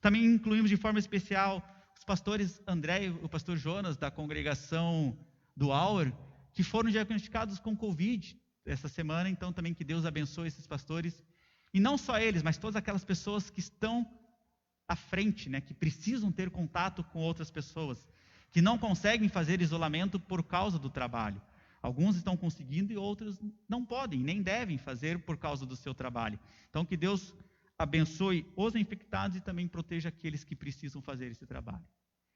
Também incluímos de forma especial os pastores André e o pastor Jonas, da congregação do Auer, que foram diagnosticados com Covid essa semana. Então, também que Deus abençoe esses pastores. E não só eles, mas todas aquelas pessoas que estão à frente, né, que precisam ter contato com outras pessoas, que não conseguem fazer isolamento por causa do trabalho. Alguns estão conseguindo e outros não podem, nem devem fazer por causa do seu trabalho. Então, que Deus abençoe os infectados e também proteja aqueles que precisam fazer esse trabalho.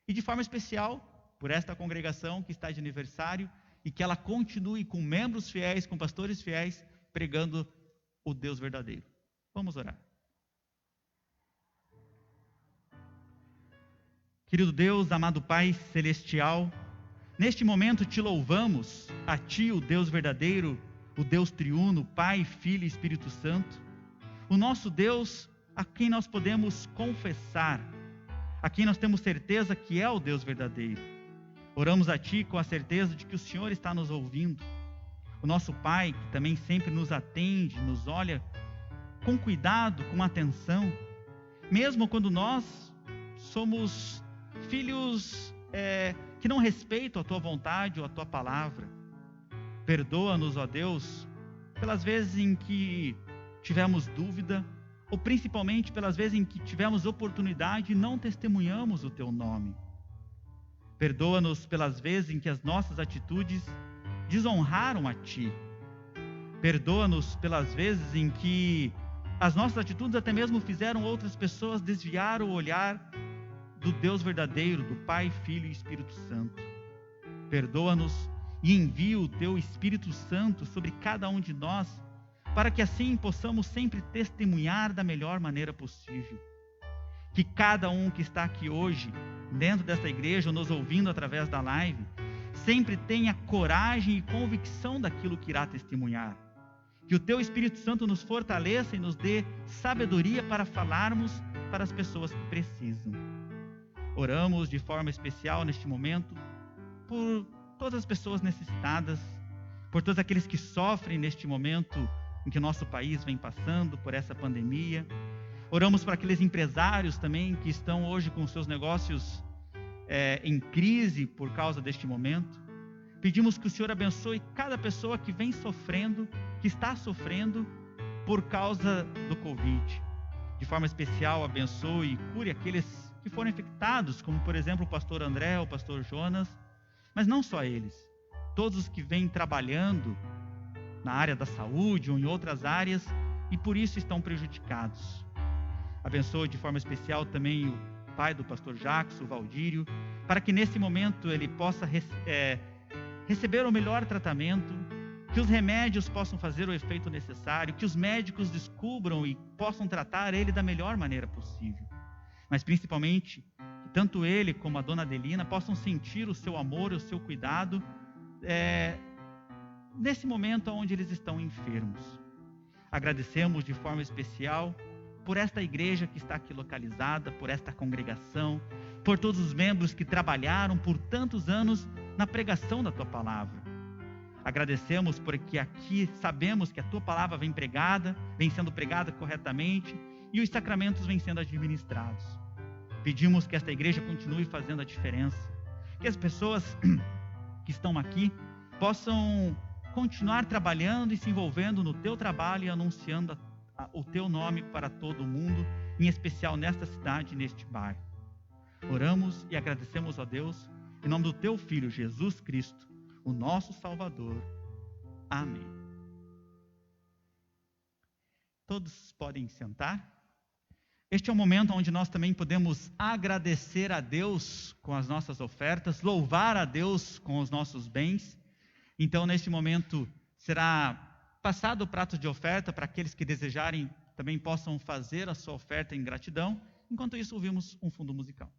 E de forma especial, por esta congregação que está de aniversário, e que ela continue com membros fiéis, com pastores fiéis, pregando o Deus verdadeiro. Vamos orar. Querido Deus, amado Pai celestial, neste momento te louvamos, a Ti, o Deus verdadeiro, o Deus triuno, Pai, Filho e Espírito Santo, o nosso Deus a quem nós podemos confessar, a quem nós temos certeza que é o Deus verdadeiro. Oramos a Ti com a certeza de que o Senhor está nos ouvindo, o nosso Pai que também sempre nos atende, nos olha com cuidado, com atenção, mesmo quando nós somos filhos que não respeitam a Tua vontade ou a Tua palavra. Perdoa-nos, ó Deus, pelas vezes em que tivemos dúvida, ou principalmente pelas vezes em que tivemos oportunidade e não testemunhamos o Teu nome. Perdoa-nos pelas vezes em que as nossas atitudes desonraram a Ti. Perdoa-nos pelas vezes em que as nossas atitudes até mesmo fizeram outras pessoas desviar o olhar do Deus verdadeiro, do Pai, Filho e Espírito Santo. Perdoa-nos e envia o Teu Espírito Santo sobre cada um de nós, para que assim possamos sempre testemunhar da melhor maneira possível. Que cada um que está aqui hoje, dentro desta igreja, nos ouvindo através da live, sempre tenha coragem e convicção daquilo que irá testemunhar. Que o Teu Espírito Santo nos fortaleça e nos dê sabedoria para falarmos para as pessoas que precisam. Oramos de forma especial neste momento por todas as pessoas necessitadas, por todos aqueles que sofrem neste momento em que o nosso país vem passando por essa pandemia. Oramos por aqueles empresários também que estão hoje com seus negócios em crise por causa deste momento. Pedimos que o Senhor abençoe cada pessoa que vem sofrendo, que está sofrendo por causa do Covid. De forma especial, abençoe e cure aqueles que foram infectados, como por exemplo o pastor André, o pastor Jonas, mas não só eles, todos os que vêm trabalhando na área da saúde ou em outras áreas e por isso estão prejudicados. Abençoe de forma especial também o pai do pastor Jackson, o Valdírio, para que nesse momento ele possa receber o melhor tratamento, que os remédios possam fazer o efeito necessário, que os médicos descubram e possam tratar ele da melhor maneira possível. Mas principalmente, que tanto ele como a dona Adelina possam sentir o seu amor e o seu cuidado nesse momento onde eles estão enfermos. Agradecemos de forma especial por esta igreja que está aqui localizada, por esta congregação, por todos os membros que trabalharam por tantos anos na pregação da Tua palavra. Agradecemos porque aqui sabemos que a Tua palavra vem sendo pregada corretamente e os sacramentos vêm sendo administrados. Pedimos que esta igreja continue fazendo a diferença, que as pessoas que estão aqui possam continuar trabalhando e se envolvendo no Teu trabalho e anunciando o Teu nome para todo o mundo, em especial nesta cidade e neste bairro. Oramos e agradecemos a Deus, em nome do Teu Filho, Jesus Cristo, o nosso Salvador. Amém. Todos podem sentar. Este é o momento onde nós também podemos agradecer a Deus com as nossas ofertas, louvar a Deus com os nossos bens. Então, neste momento, será passado o prato de oferta para aqueles que desejarem também possam fazer a sua oferta em gratidão. Enquanto isso, ouvimos um fundo musical.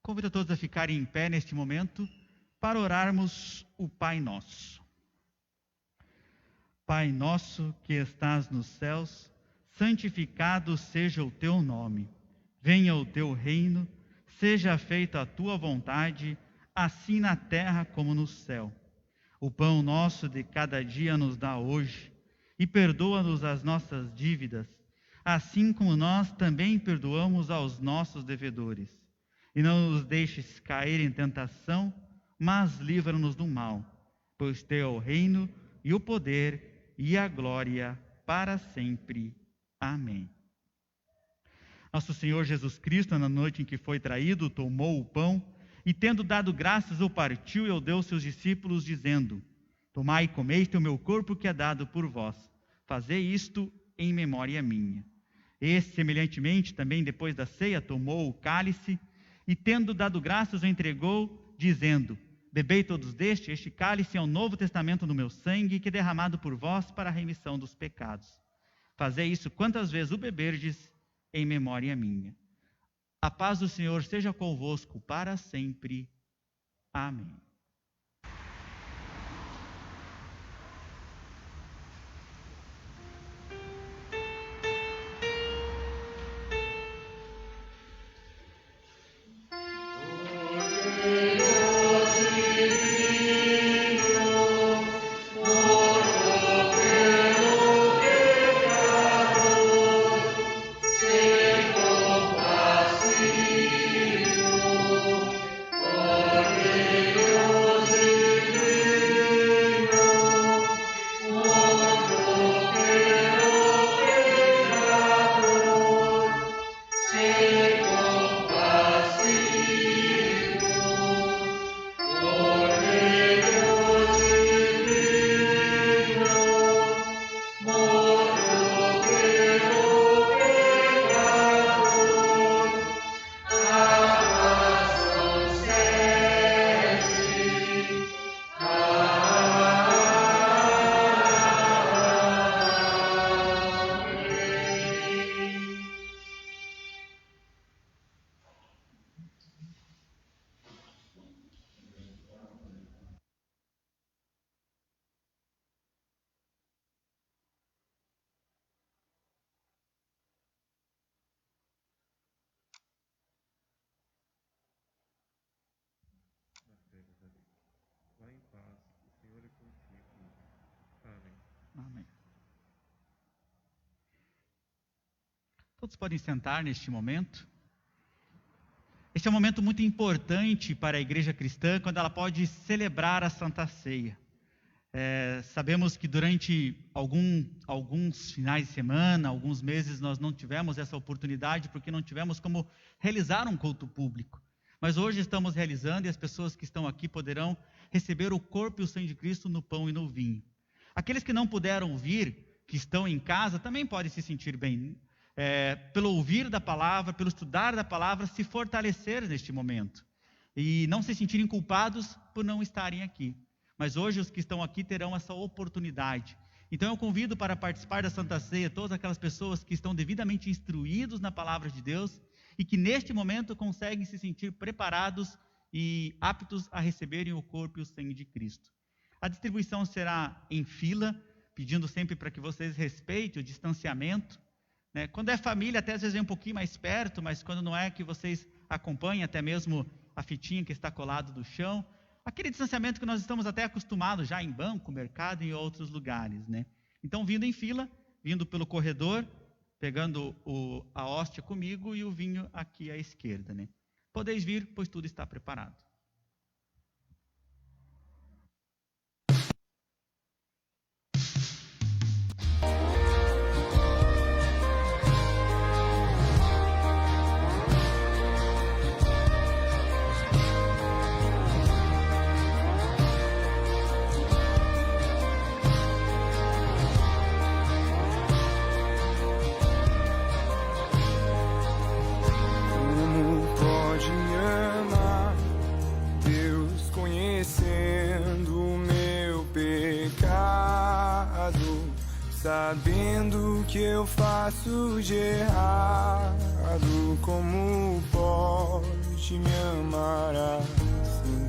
Convido a todos a ficarem em pé neste momento para orarmos o Pai Nosso. Pai nosso que estás nos céus, santificado seja o teu nome. Venha o teu reino, seja feita a tua vontade, assim na terra como no céu. O pão nosso de cada dia nos dá hoje, e perdoa-nos as nossas dívidas, assim como nós também perdoamos aos nossos devedores. E não nos deixes cair em tentação, mas livra-nos do mal, pois teu é o reino e o poder e a glória para sempre. Amém. Nosso Senhor Jesus Cristo, na noite em que foi traído, tomou o pão e, tendo dado graças, o partiu e o deu aos seus discípulos, dizendo: Tomai e comei, este é o meu corpo que é dado por vós. Fazei isto em memória minha. E, semelhantemente, também depois da ceia, tomou o cálice e, tendo dado graças, o entregou, dizendo: Bebei todos deste, este cálice é o novo testamento no meu sangue, que é derramado por vós para a remissão dos pecados. Fazei isso quantas vezes o beberdes, em memória minha. A paz do Senhor seja convosco para sempre. Amém. Vá em paz, o Senhor é contigo. Amém. Amém. Todos podem sentar neste momento. Este é um momento muito importante para a igreja cristã, quando ela pode celebrar a Santa Ceia. Sabemos que durante alguns finais de semana, alguns meses, nós não tivemos essa oportunidade, porque não tivemos como realizar um culto público. Mas hoje estamos realizando, e as pessoas que estão aqui poderão receber o corpo e o sangue de Cristo no pão e no vinho. Aqueles que não puderam vir, que estão em casa, também podem se sentir bem. Pelo ouvir da palavra, pelo estudar da palavra, se fortalecer neste momento. E não se sentirem culpados por não estarem aqui. Mas hoje os que estão aqui terão essa oportunidade. Então eu convido para participar da Santa Ceia todas aquelas pessoas que estão devidamente instruídos na palavra de Deus e que neste momento conseguem se sentir preparados e aptos a receberem o corpo e o sangue de Cristo. A distribuição será em fila, pedindo sempre para que vocês respeitem o distanciamento. Quando é família, até às vezes vem um pouquinho mais perto, mas quando não é, que vocês acompanhem até mesmo a fitinha que está colado do chão. Aquele distanciamento que nós estamos até acostumados já em banco, mercado e em outros lugares. Então, vindo em fila, vindo pelo corredor, pegando a hóstia comigo e o vinho aqui à esquerda. Podeis vir, pois tudo está preparado. Sabendo que eu faço de errado, como pode de me amar assim?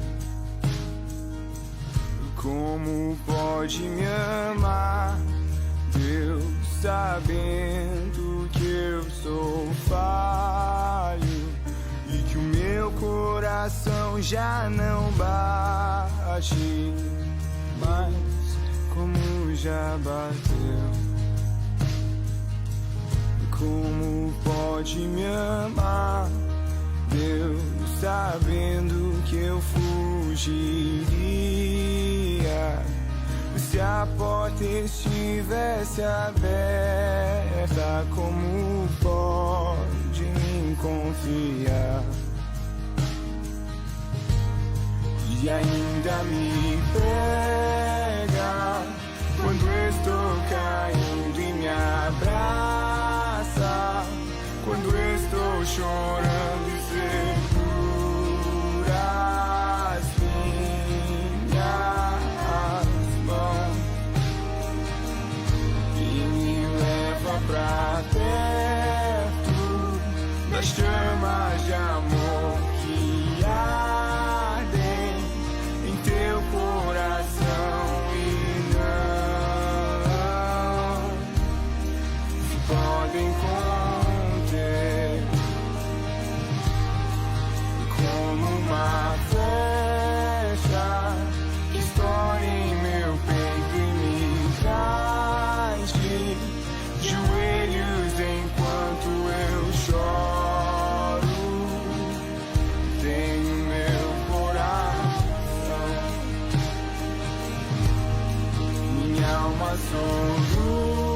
Como pode me amar, Deus, sabendo que eu sou falho e que o meu coração já não bate mais como já bateu? Como pode me amar, Deus, sabendo que eu fugiria se a porta estivesse aberta? Como pode me confiar e ainda me pega quando estou caindo e me abraça, quando estou chorando e segura as minhas mãos e me leva pra perto das chamas de amor que ardem em teu coração e não se podem conter. Como uma flecha que estoura em meu peito e me traz de joelhos enquanto eu choro. Tenho meu coração, minha alma soluça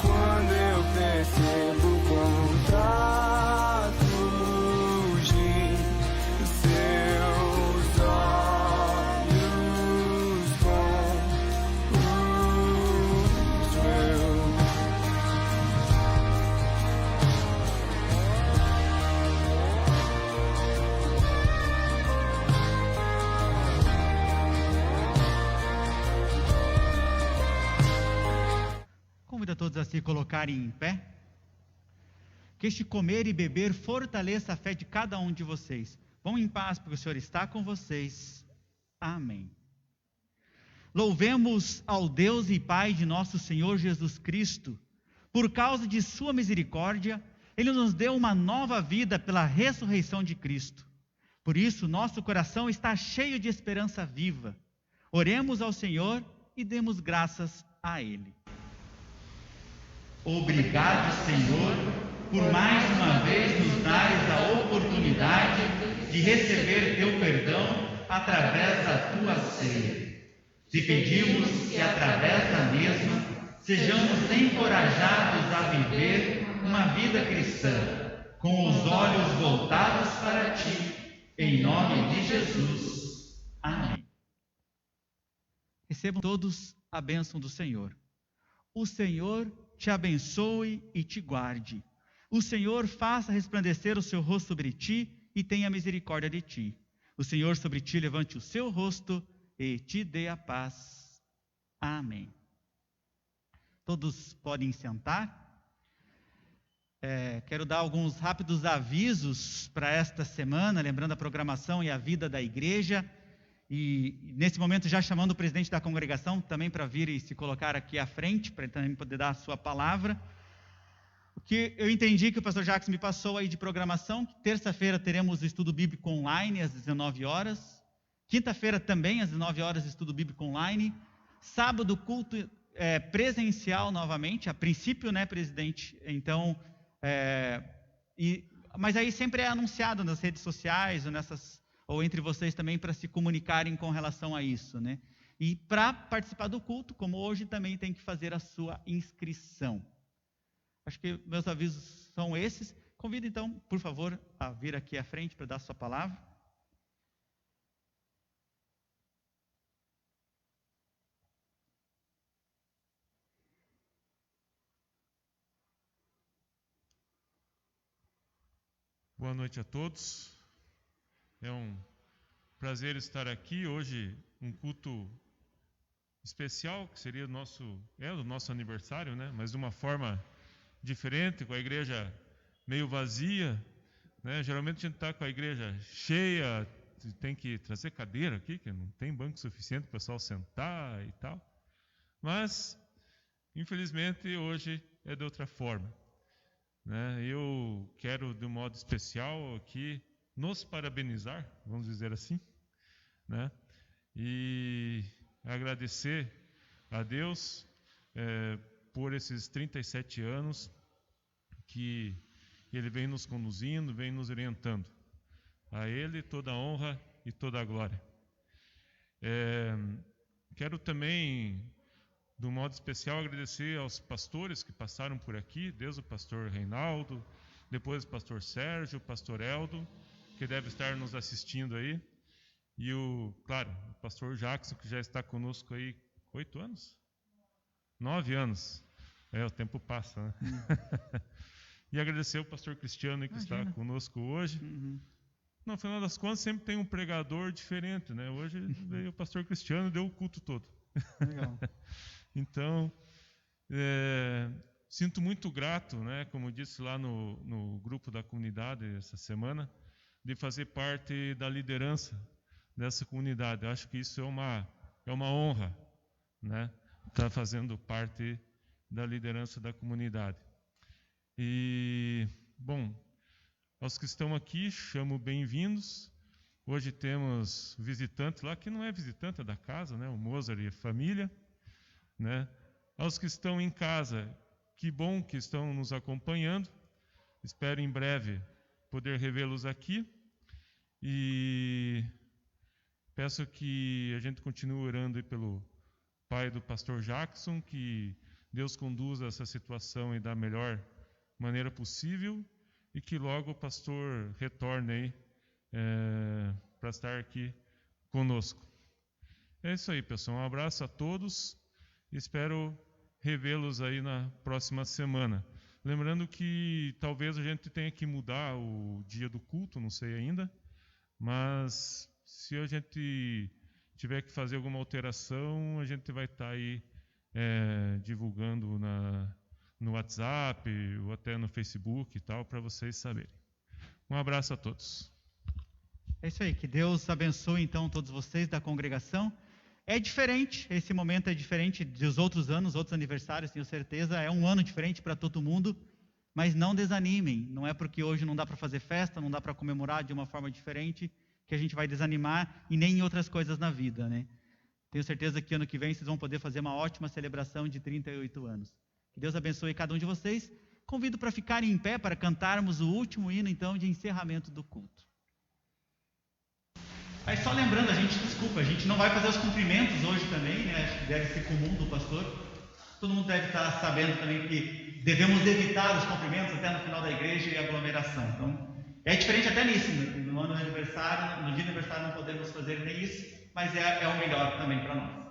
quando eu percebo o contato de seus olhos com os meus. Convido a todos a se colocarem em pé. Que este comer e beber fortaleça a fé de cada um de vocês. Vão em paz, porque o Senhor está com vocês. Amém. Louvemos ao Deus e Pai de nosso Senhor Jesus Cristo. Por causa de sua misericórdia, Ele nos deu uma nova vida pela ressurreição de Cristo. Por isso, nosso coração está cheio de esperança viva. Oremos ao Senhor e demos graças a Ele. Obrigado, Senhor, por mais uma vez nos dares a oportunidade de receber teu perdão através da tua ceia. Te pedimos que através da mesma sejamos encorajados a viver uma vida cristã, com os olhos voltados para ti, em nome de Jesus. Amém. Recebam todos a bênção do Senhor. O Senhor te abençoe e te guarde. O Senhor faça resplandecer o seu rosto sobre ti e tenha misericórdia de ti. O Senhor sobre ti levante o seu rosto e te dê a paz. Amém. Todos podem sentar. Quero dar alguns rápidos avisos para esta semana, lembrando a programação e a vida da igreja. E nesse momento já chamando o presidente da congregação também para vir e se colocar aqui à frente, para também poder dar a sua palavra. O que eu entendi que o pastor Jacques me passou aí de programação, que terça-feira teremos o estudo bíblico online às 19 horas, quinta-feira também às 19 horas estudo bíblico online, sábado culto presencial novamente, a princípio, né, presidente? Então, mas aí sempre é anunciado nas redes sociais ou entre vocês também para se comunicarem com relação a isso, né? E para participar do culto, como hoje, também tem que fazer a sua inscrição. Acho que meus avisos são esses. Convido então, por favor, a vir aqui à frente para dar a sua palavra. Boa noite a todos. É um prazer estar aqui hoje, um culto especial, que seria o nosso aniversário, né? Mas de uma forma diferente, com a igreja meio vazia, né? Geralmente a gente está com a igreja cheia, tem que trazer cadeira aqui, que não tem banco suficiente para o pessoal sentar e tal. Mas, infelizmente, hoje é de outra forma, né? Eu quero, de um modo especial aqui, nos parabenizar, vamos dizer assim, né? E agradecer a Deus por esses 37 anos que Ele vem nos conduzindo, vem nos orientando. A Ele toda a honra e toda a glória. Quero também, de um modo especial, agradecer aos pastores que passaram por aqui, desde o pastor Reinaldo, depois o pastor Sérgio, o pastor Eldo, que deve estar nos assistindo aí, e claro, o pastor Jackson, que já está conosco aí 8 anos? 9 anos. O tempo passa, né? E agradecer o pastor Cristiano, que está conosco hoje. No final das contas, sempre tem um pregador diferente, né? Hoje veio o pastor Cristiano e deu o culto todo. Legal. Então, sinto muito grato, né? Como disse lá no grupo da comunidade essa semana, de fazer parte da liderança dessa comunidade. Eu acho que isso é uma honra, né? Estar fazendo parte da liderança da comunidade. E, bom, aos que estão aqui, chamo bem-vindos. Hoje temos visitante lá, que não é visitante, é da casa, né? O Mozart e a família, né? Aos que estão em casa, que bom que estão nos acompanhando. Espero em breve poder revê-los aqui. E peço que a gente continue orando aí pelo pai do pastor Jackson, que Deus conduza essa situação aí da melhor maneira possível e que logo o pastor retorne aí para estar aqui conosco. É isso aí, pessoal. Um abraço a todos. Espero revê-los aí na próxima semana. Lembrando que talvez a gente tenha que mudar o dia do culto, não sei ainda, mas se a gente tiver que fazer alguma alteração, a gente vai estar aí divulgando no WhatsApp ou até no Facebook e tal, para vocês saberem. Um abraço a todos. É isso aí, que Deus abençoe então todos vocês da congregação. É diferente, esse momento é diferente dos outros anos, outros aniversários, tenho certeza, é um ano diferente para todo mundo, mas não desanimem, não é porque hoje não dá para fazer festa, não dá para comemorar de uma forma diferente, que a gente vai desanimar e nem em outras coisas na vida, né? Tenho certeza que ano que vem vocês vão poder fazer uma ótima celebração de 38 anos. Que Deus abençoe cada um de vocês. Convido para ficarem em pé para cantarmos o último hino, então, de encerramento do culto. Aí só lembrando, a gente não vai fazer os cumprimentos hoje também, né? Acho que deve ser comum do pastor. Todo mundo deve estar sabendo também que devemos evitar os cumprimentos até no final da igreja e aglomeração. Então, é diferente até nisso, no dia de aniversário não podemos fazer nem isso, mas é o melhor também para nós.